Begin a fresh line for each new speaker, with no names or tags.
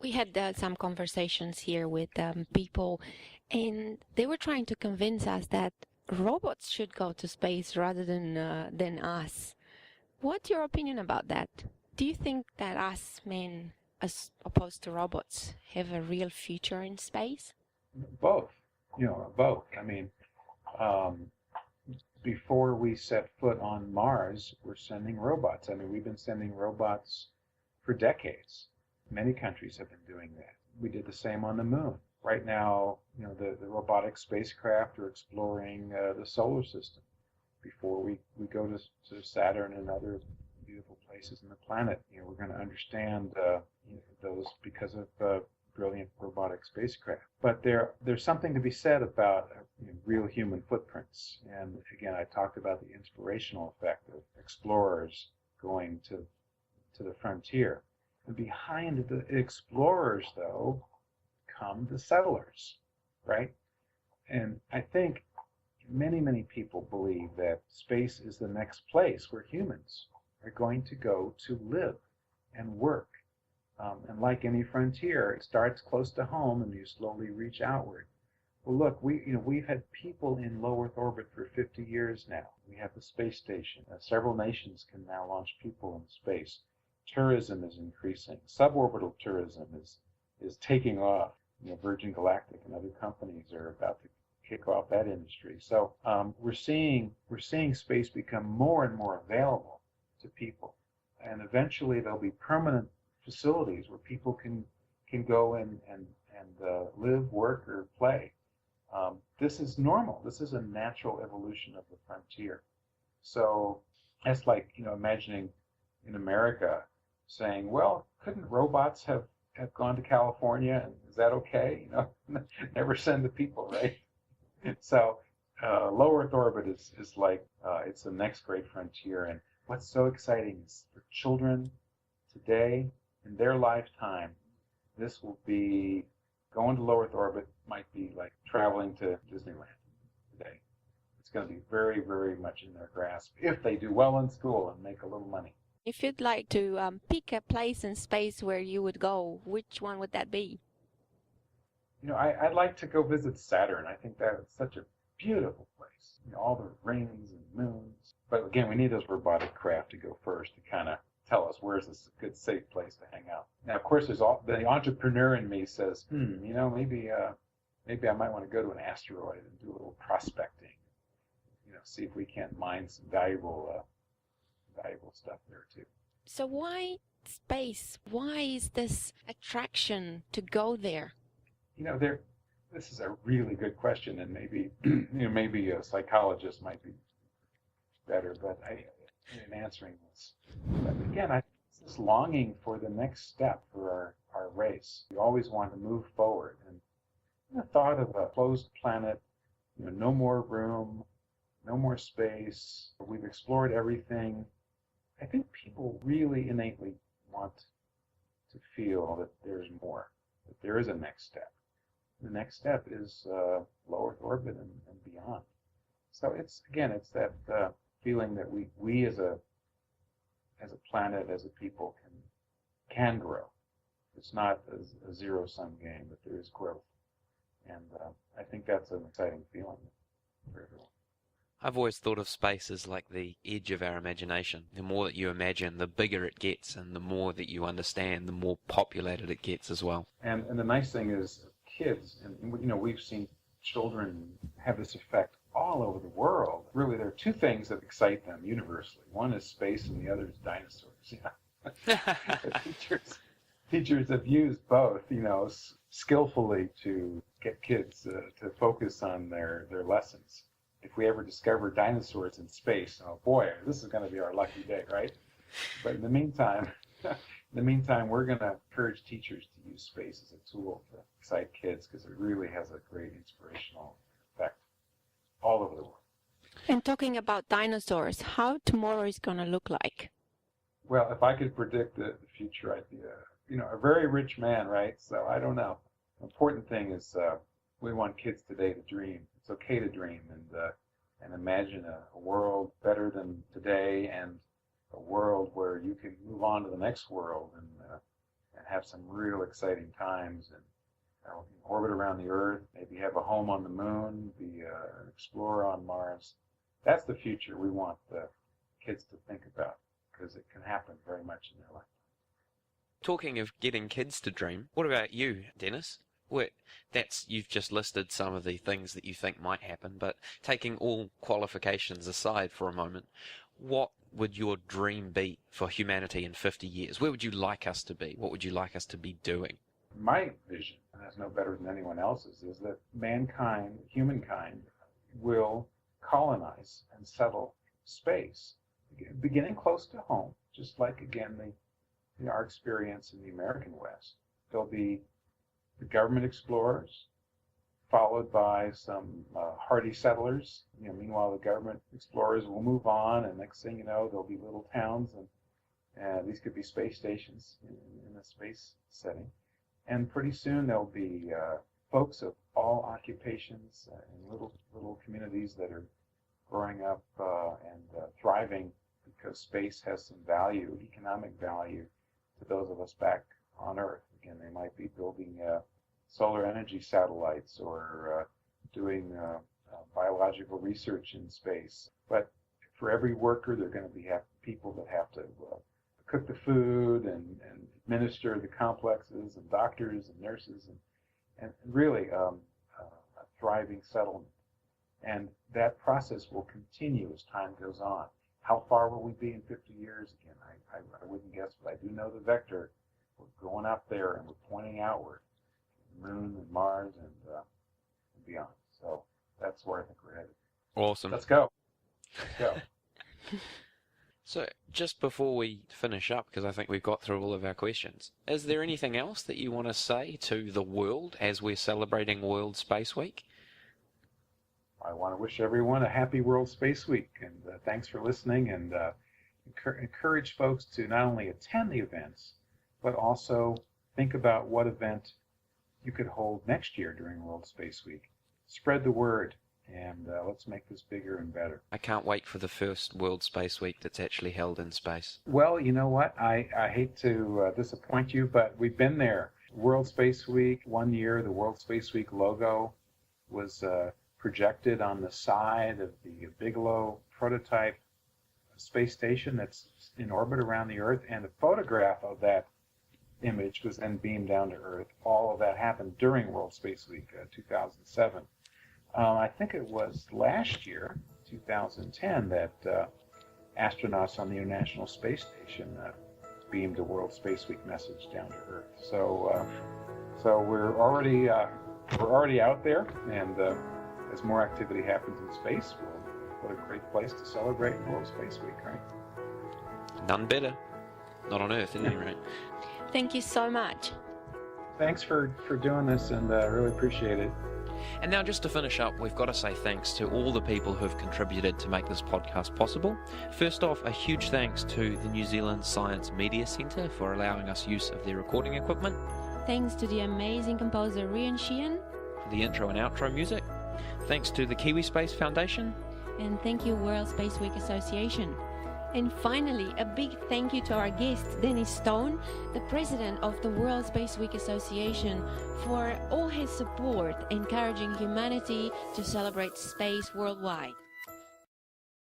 We had some conversations here with people, and they were trying to convince us that robots should go to space rather than us. What's your opinion about that? Do you think that us men, as opposed to robots, have a real future in space?
Both, both. I mean, um, before we set foot on Mars, we're sending robots. I mean, we've been sending robots for decades. Many countries have been doing that. We did the same on the moon. Right now, the robotic spacecraft are exploring the solar system before we go to Saturn and other beautiful places on the planet. We're going to understand those because of brilliant robotic spacecraft. But there's something to be said about real human footprints. And again, I talked about the inspirational effect of explorers going to the frontier. And behind the explorers, though, come the settlers, right? And I think many, many people believe that space is the next place where humans are going to go to live and work. And like any frontier, it starts close to home and you slowly reach outward. Well, look, we've had people in low Earth orbit for 50 years now. We have the space station. Several nations can now launch people in space. Tourism is increasing. Suborbital tourism is taking off. Virgin Galactic and other companies are about to kick off that industry. So we're seeing space become more and more available to people, and eventually there'll be permanent facilities where people can go and live, work, or play. This is normal. This is a natural evolution of the frontier. So that's like imagining in America saying, well, couldn't robots have gone to California, and is that okay? Never send the people, right? So low Earth orbit is like it's the next great frontier, and what's so exciting is for children today, in their lifetime, this will be going to low Earth orbit might be like traveling to Disneyland today. It's going to be very, very much in their grasp if they do well in school and make a little money.
If you'd like to pick a place in space where you would go, which one would that be?
I'd like to go visit Saturn. I think that is such a beautiful place. All the rings and moons. But again, we need those robotic craft to go first to kind of tell us where's this good, safe place to hang out. Now, of course, there's the entrepreneur in me says, maybe I might want to go to an asteroid and do a little prospecting. See if we can't mine some valuable stuff there too.
So why space? Why is this attraction to go there?
This is a really good question, and maybe a psychologist might be better, but in answering this. But again, it's this longing for the next step for our race. We always want to move forward, and the thought of a closed planet, no more room, no more space. We've explored everything. I think people really innately want to feel that there's more, that there is a next step. The next step is low Earth orbit and beyond. So it's that feeling that we as a planet, as a people can grow. It's not a zero-sum game, but there is growth, and I think that's an exciting feeling for everyone.
I've always thought of space as like the edge of our imagination. The more that you imagine, the bigger it gets, and the more that you understand, the more populated it gets as well.
And the nice thing is, kids, and we've seen children have this effect all over the world. Really, there are two things that excite them universally. One is space, and the other is dinosaurs. Teachers have used both, skillfully to get kids to focus on their lessons. If we ever discover dinosaurs in space, oh boy, this is going to be our lucky day, right? But in the meantime, we're going to encourage teachers to use space as a tool to excite kids because it really has a great inspirational effect all over the world.
And talking about dinosaurs, how tomorrow is going to look like?
Well, if I could predict the future, I'd be a very rich man, right? So I don't know. The important thing is we want kids today to dream. It's okay to dream and imagine a world better than today, and a world where you can move on to the next world and have some real exciting times and orbit around the Earth, maybe have a home on the moon, be an explorer on Mars. That's the future we want the kids to think about, because it can happen very much in their life.
Talking of getting kids to dream, what about you, Dennis? You've just listed some of the things that you think might happen, but taking all qualifications aside for a moment, what would your dream be for humanity in 50 years? Where would you like us to be? What would you like us to be doing?
My vision, and that's no better than anyone else's, is that humankind, will colonize and settle space, beginning close to home, just like, again, our experience in the American West. There'll be the government explorers, followed by some hardy settlers. Meanwhile, the government explorers will move on, and next thing you know, there'll be little towns, and these could be space stations in a space setting. And pretty soon there'll be folks of all occupations in little communities that are growing up and thriving, because space has some value, economic value, to those of us back on Earth. Again, they might be building solar energy satellites or doing biological research in space. But for every worker, there are going to have people that have to cook the food and administer the complexes, and doctors and nurses, and really a thriving settlement. And that process will continue as time goes on. How far will we be in 50 years? Again, I wouldn't guess, but I do know the vector. We're going up there and we're pointing outward, the moon and Mars and beyond. So that's where I think we're headed.
Awesome.
Let's go. Let's go.
So just before we finish up, because I think we've got through all of our questions, is there anything else that you want to say to the world as we're celebrating World Space Week?
I want to wish everyone a happy World Space Week, and thanks for listening, and encourage folks to not only attend the events, but also think about what event you could hold next year during World Space Week. Spread the word, and let's make this bigger and better.
I can't wait for the first World Space Week that's actually held in space.
Well, you know what? I hate to disappoint you, but we've been there. World Space Week, one year, the World Space Week logo was projected on the side of the Bigelow prototype space station that's in orbit around the Earth, and a photograph of that image was then beamed down to Earth. All of that happened during World Space Week 2007. I think it was last year, 2010, that astronauts on the International Space Station beamed a World Space Week message down to Earth. So we're already out there, and as more activity happens in space, what a great place to celebrate World Space Week, right?
None better. Not on Earth, at any rate.
Thank you so much.
Thanks for doing this, and I really appreciate it.
And now, just to finish up, we've got to say thanks to all the people who have contributed to make this podcast possible. First off, a huge thanks to the New Zealand Science Media Centre for allowing us use of their recording equipment.
Thanks to the amazing composer Rian Sheehan.
For the intro and outro music. Thanks to the Kiwi Space Foundation.
And thank you, World Space Week Association. And finally, a big thank you to our guest, Dennis Stone, the president of the World Space Week Association, for all his support encouraging humanity to celebrate space worldwide.